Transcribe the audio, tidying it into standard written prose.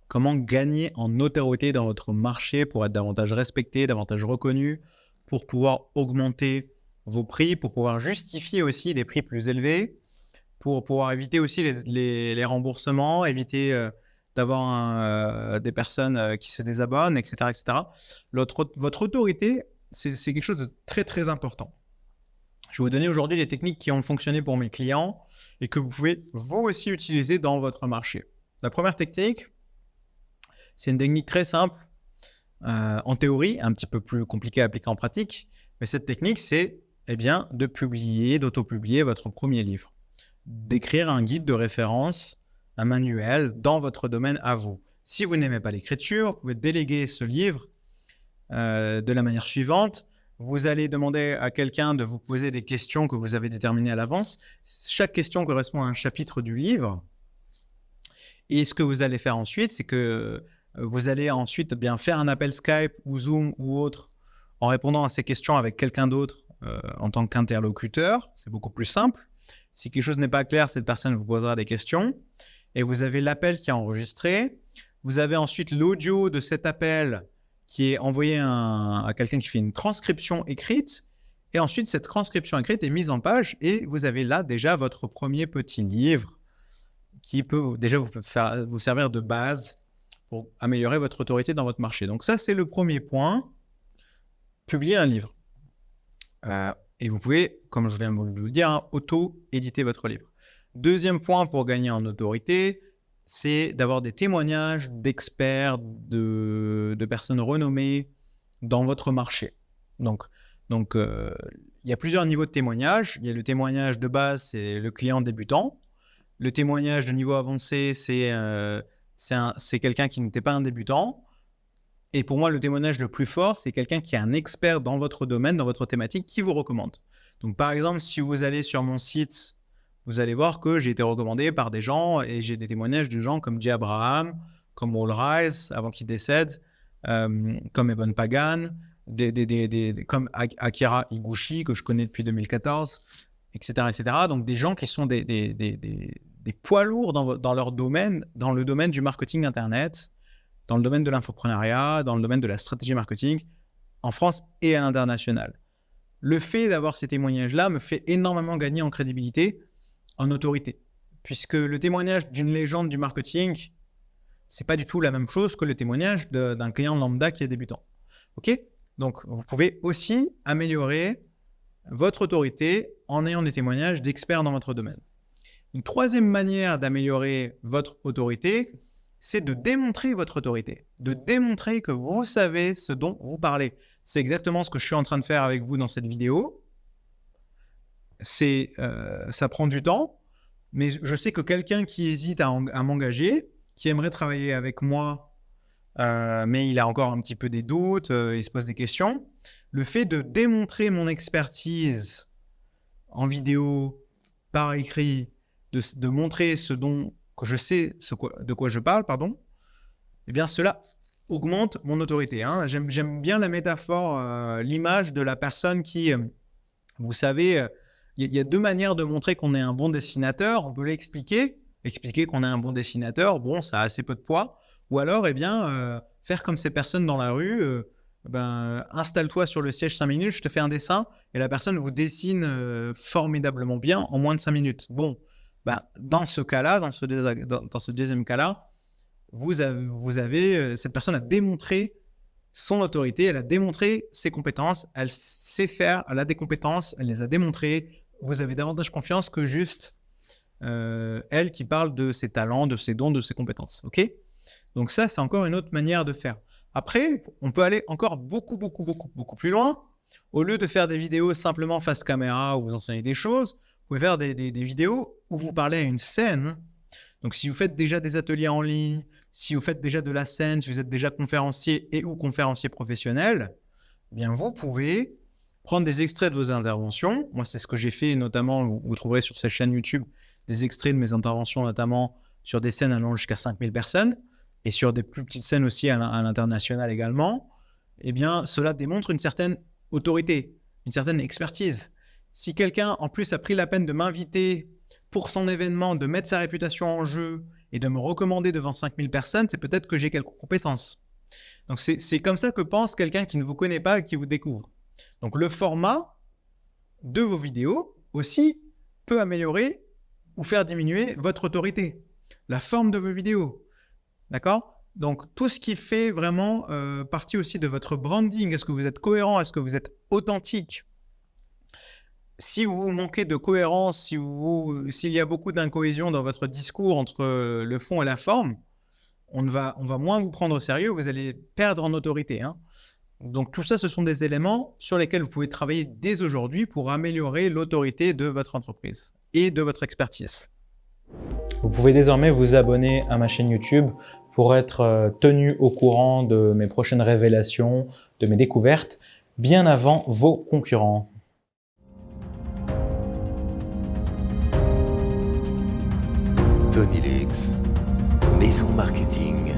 comment gagner en notoriété dans votre marché pour être davantage respecté, davantage reconnu, pour pouvoir augmenter vos prix, pour pouvoir justifier aussi des prix plus élevés, pour pouvoir éviter aussi les remboursements, éviter d'avoir des personnes qui se désabonnent, etc. etc. Votre autorité, c'est quelque chose de très, très important. Je vais vous donner aujourd'hui les techniques qui ont fonctionné pour mes clients et que vous pouvez vous aussi utiliser dans votre marché. La première technique, c'est une technique très simple, en théorie, un petit peu plus compliquée à appliquer en pratique, mais cette technique, c'est de publier, d'auto-publier votre premier livre, d'écrire un guide de référence, un manuel dans votre domaine à vous. Si vous n'aimez pas l'écriture, vous pouvez déléguer ce livre de la manière suivante. Vous allez demander à quelqu'un de vous poser des questions que vous avez déterminées à l'avance. Chaque question correspond à un chapitre du livre. Et ce que vous allez faire ensuite, c'est que vous allez ensuite faire un appel Skype ou Zoom ou autre en répondant à ces questions avec quelqu'un d'autre en tant qu'interlocuteur. C'est beaucoup plus simple. Si quelque chose n'est pas clair, cette personne vous posera des questions. Et vous avez l'appel qui est enregistré. Vous avez ensuite l'audio de cet appel qui est envoyé à quelqu'un qui fait une transcription écrite. Et ensuite, cette transcription écrite est mise en page et vous avez là déjà votre premier petit livre qui peut déjà vous servir de base pour améliorer votre autorité dans votre marché. Donc ça, c'est le premier point, publier un livre. Et vous pouvez, comme je viens de vous le dire, auto-éditer votre livre. Deuxième point pour gagner en autorité, c'est d'avoir des témoignages d'experts, de personnes renommées dans votre marché. Donc, il y a plusieurs niveaux de témoignages. Il y a le témoignage de base, c'est le client débutant. Le témoignage de niveau avancé, c'est quelqu'un qui n'était pas un débutant. Et pour moi, le témoignage le plus fort, c'est quelqu'un qui est un expert dans votre domaine, dans votre thématique, qui vous recommande. Donc, par exemple, si vous allez sur mon site, vous allez voir que j'ai été recommandé par des gens et j'ai des témoignages de gens comme Jay Abraham, comme Wall Rise, avant qu'il décède, comme Evan Pagan, comme Akira Higuchi, que je connais depuis 2014, etc. etc. Donc, des gens qui sont des poids lourds dans leur domaine, dans le domaine du marketing Internet, dans le domaine de l'infoprenariat, dans le domaine de la stratégie marketing, en France et à l'international. Le fait d'avoir ces témoignages-là me fait énormément gagner en crédibilité, en autorité. Puisque le témoignage d'une légende du marketing, c'est pas du tout la même chose que le témoignage d'un client lambda qui est débutant. Ok ? Donc, vous pouvez aussi améliorer votre autorité en ayant des témoignages d'experts dans votre domaine. Une troisième manière d'améliorer votre autorité, c'est de démontrer votre autorité, de démontrer que vous savez ce dont vous parlez. C'est exactement ce que je suis en train de faire avec vous dans cette vidéo. Ça prend du temps, mais je sais que quelqu'un qui hésite à m'engager, qui aimerait travailler avec moi, mais il a encore un petit peu des doutes, il se pose des questions, le fait de démontrer mon expertise en vidéo, par écrit, de montrer que je sais de quoi je parle, eh bien cela augmente mon autorité. Hein. J'aime bien la métaphore, l'image de la personne qui, vous savez, il y a deux manières de montrer qu'on est un bon dessinateur. On peut l'expliquer qu'on est un bon dessinateur, bon, ça a assez peu de poids. Ou alors, faire comme ces personnes dans la rue, installe-toi sur le siège 5 minutes, je te fais un dessin, et la personne vous dessine formidablement bien en moins de 5 minutes. Bon, dans ce cas-là, dans ce deuxième cas-là, cette personne a démontré son autorité, elle a démontré ses compétences, elle sait faire, elle a des compétences, elle les a démontrées. Vous avez davantage confiance que juste elle qui parle de ses talents, de ses dons, de ses compétences. Ok ? Donc ça, c'est encore une autre manière de faire. Après, on peut aller encore beaucoup plus loin. Au lieu de faire des vidéos simplement face caméra où vous enseignez des choses, vous pouvez faire des vidéos où vous parlez à une scène. Donc, si vous faites déjà des ateliers en ligne, si vous faites déjà de la scène, si vous êtes déjà conférencier et ou conférencier professionnel, eh bien, vous pouvez prendre des extraits de vos interventions. Moi, c'est ce que j'ai fait, notamment, vous trouverez sur cette chaîne YouTube des extraits de mes interventions, notamment sur des scènes allant jusqu'à 5000 personnes et sur des plus petites scènes aussi à l'international également. Eh bien, cela démontre une certaine autorité, une certaine expertise. Si quelqu'un, en plus, a pris la peine de m'inviter pour son événement, de mettre sa réputation en jeu et de me recommander devant 5000 personnes, c'est peut-être que j'ai quelques compétences. Donc, c'est comme ça que pense quelqu'un qui ne vous connaît pas et qui vous découvre. Donc, le format de vos vidéos aussi peut améliorer ou faire diminuer votre autorité. La forme de vos vidéos. D'accord ? Donc, tout ce qui fait vraiment partie aussi de votre branding. Est-ce que vous êtes cohérent? Est-ce que vous êtes authentique? Si vous manquez de cohérence, s'il y a beaucoup d'incohésion dans votre discours entre le fond et la forme, on va moins vous prendre au sérieux, vous allez perdre en autorité. Hein. Donc tout ça, ce sont des éléments sur lesquels vous pouvez travailler dès aujourd'hui pour améliorer l'autorité de votre entreprise et de votre expertise. Vous pouvez désormais vous abonner à ma chaîne YouTube pour être tenu au courant de mes prochaines révélations, de mes découvertes, bien avant vos concurrents. Tony Lux, Maison Marketing.